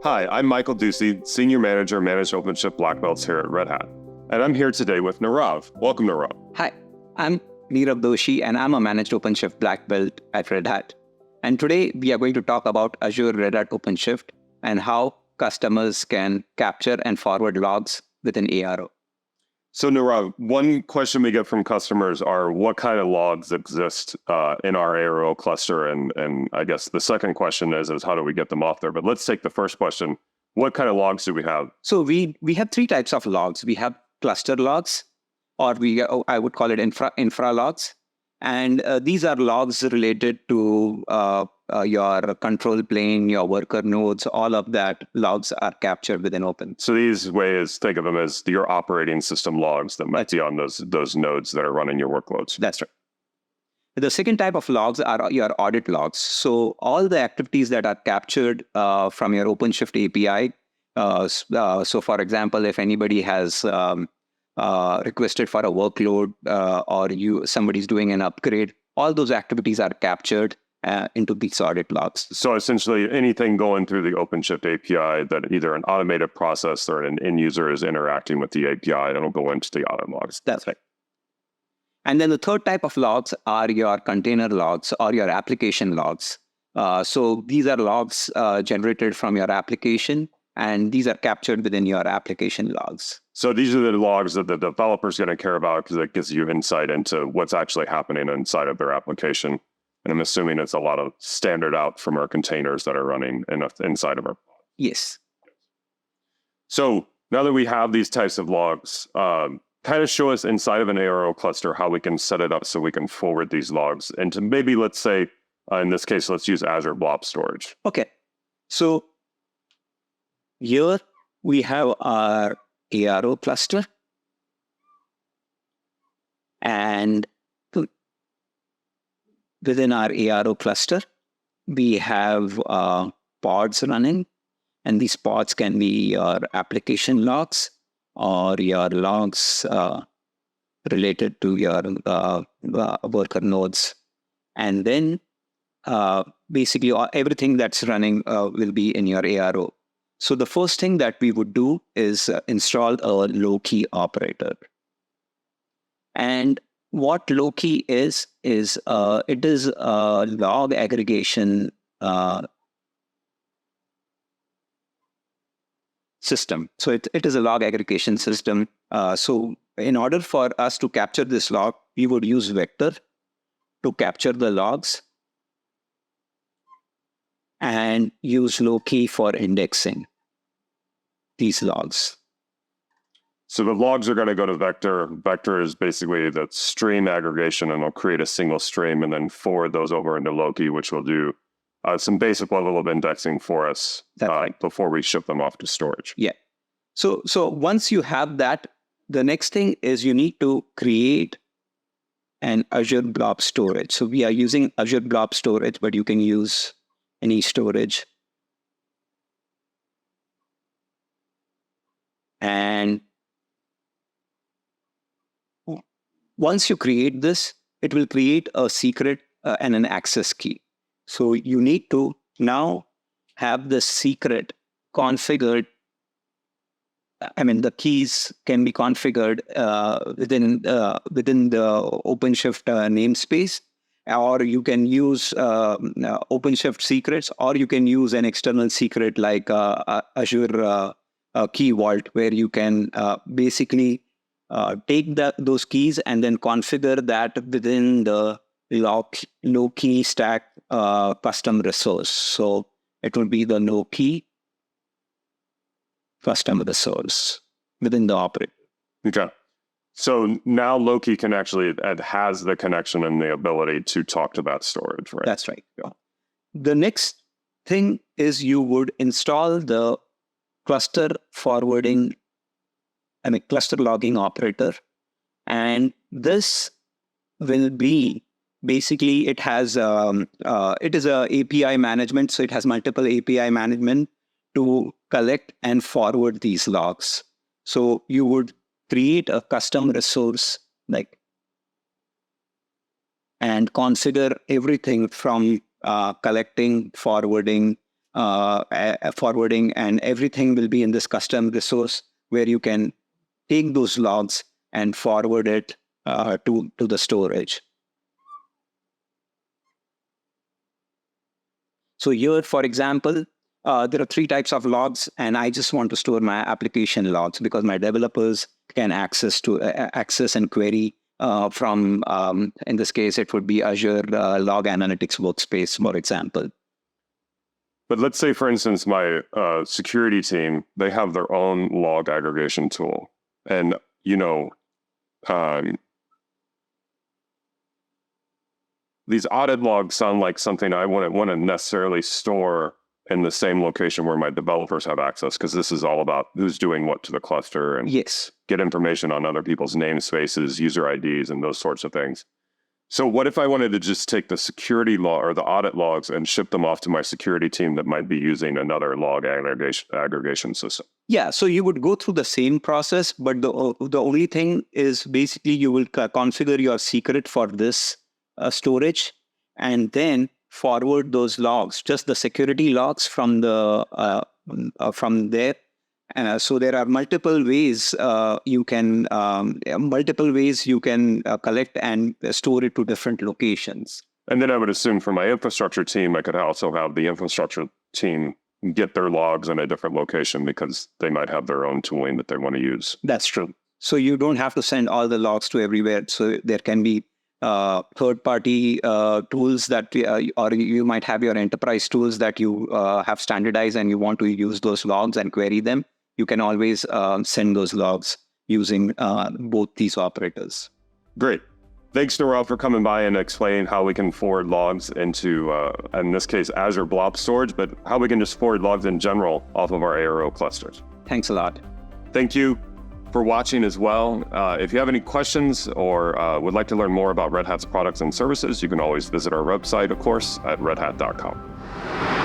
Hi, I'm Michael Ducey, Senior Manager, Managed OpenShift Black Belts here at Red Hat. And I'm here today with Nirav. Welcome, Nirav. Hi, I'm Nirav Doshi, and I'm a Managed OpenShift Black Belt at Red Hat. And today we are going to talk about Azure Red Hat OpenShift and how customers can capture and forward logs within ARO. So Nirav, one question we get from customers are what kind of logs exist in our ARO cluster? And I guess the second question is how do we get them off there? But let's take the first question. What kind of logs do we have? So we have three types of logs. We have cluster logs, or I would call it infra logs. And these are logs related to your control plane, your worker nodes, all of that logs are captured within Open. So these ways, think of them as your operating system logs that might be on those nodes that are running your workloads. That's right. The second type of logs are your audit logs. So all the activities that are captured from your OpenShift API. So for example, if anybody has requested for a workload or somebody's doing an upgrade, all those activities are captured into these audit logs. So essentially anything going through the OpenShift API that either an automated process or an end user is interacting with the API, it'll go into the audit logs. That's right. And then the third type of logs are your container logs or your application logs. So these are logs generated from your application, and these are captured within your application logs. So these are the logs that the developer's going to care about because it gives you insight into what's actually happening inside of their application. And I'm assuming it's a lot of standard out from our containers that are running inside of our pod. Yes. So now that we have these types of logs, kind of show us inside of an ARO cluster how we can set it up so we can forward these logs. And to maybe, let's say, in this case, let's use Azure Blob Storage. Okay. So here we have our ARO cluster. And within our ARO cluster, we have pods running. And these pods can be your application logs or your logs related to your worker nodes. And then basically everything that's running will be in your ARO. So the first thing that we would do is install a low-key operator. And what low-key is it is a log aggregation system. So it is a log aggregation system. So in order for us to capture this log, we would use vector to capture the logs and use low-key for indexing these logs. So the logs are going to go to vector. Vector is basically the stream aggregation, and it'll create a single stream and then forward those over into low-key, which will do some basic level of indexing for us before we ship them off to storage. Yeah. So once you have that, the next thing is you need to create an Azure Blob Storage. So we are using Azure Blob Storage, but you can use any storage. And once you create this, it will create a secret and an access key. So you need to now have the secret configured. I mean, the keys can be configured within the OpenShift namespace, or you can use OpenShift secrets, or you can use an external secret like Azure Key Vault, where you can basically take those keys and then configure that within the low-key stack custom resource. So it will be the low-key custom resource within the operator. Okay. So now low-key can actually, it has the connection and the ability to talk to that storage, right? That's right. Yeah. The next thing is you would install the cluster cluster logging operator. And this will be basically, it is a API management. So it has multiple API management to collect and forward these logs. So you would create a custom resource and configure everything from collecting, forwarding, forwarding, and everything will be in this custom resource where you can take those logs and forward it to the storage. So here, for example, there are 3 types of logs, and I just want to store my application logs because my developers can access and query from, in this case, it would be Azure Log Analytics Workspace, for example. But let's say, for instance, my security team, they have their own log aggregation tool. And, these audit logs sound like something I wouldn't want to necessarily store in the same location where my developers have access, because this is all about who's doing what to the cluster and get information on other people's namespaces, user IDs, and those sorts of things. So what if I wanted to just take the security log or the audit logs and ship them off to my security team that might be using another log aggregation system? Yeah, so you would go through the same process, but the only thing is basically you will configure your secret for this storage, and then forward those logs, just the security logs from the from there. So there are multiple ways you can collect and store it to different locations. And then I would assume for my infrastructure team, I could also have the infrastructure team get their logs in a different location because they might have their own tooling that they want to use. That's true. So you don't have to send all the logs to everywhere. So there can be third-party tools that, or you might have your enterprise tools that you have standardized and you want to use those logs and query them. You can always send those logs using both these operators. Great. Thanks, Noral, for coming by and explaining how we can forward logs into, in this case, Azure Blob Storage, but how we can just forward logs in general off of our ARO clusters. Thanks a lot. Thank you for watching as well. If you have any questions or would like to learn more about Red Hat's products and services, you can always visit our website, of course, at redhat.com.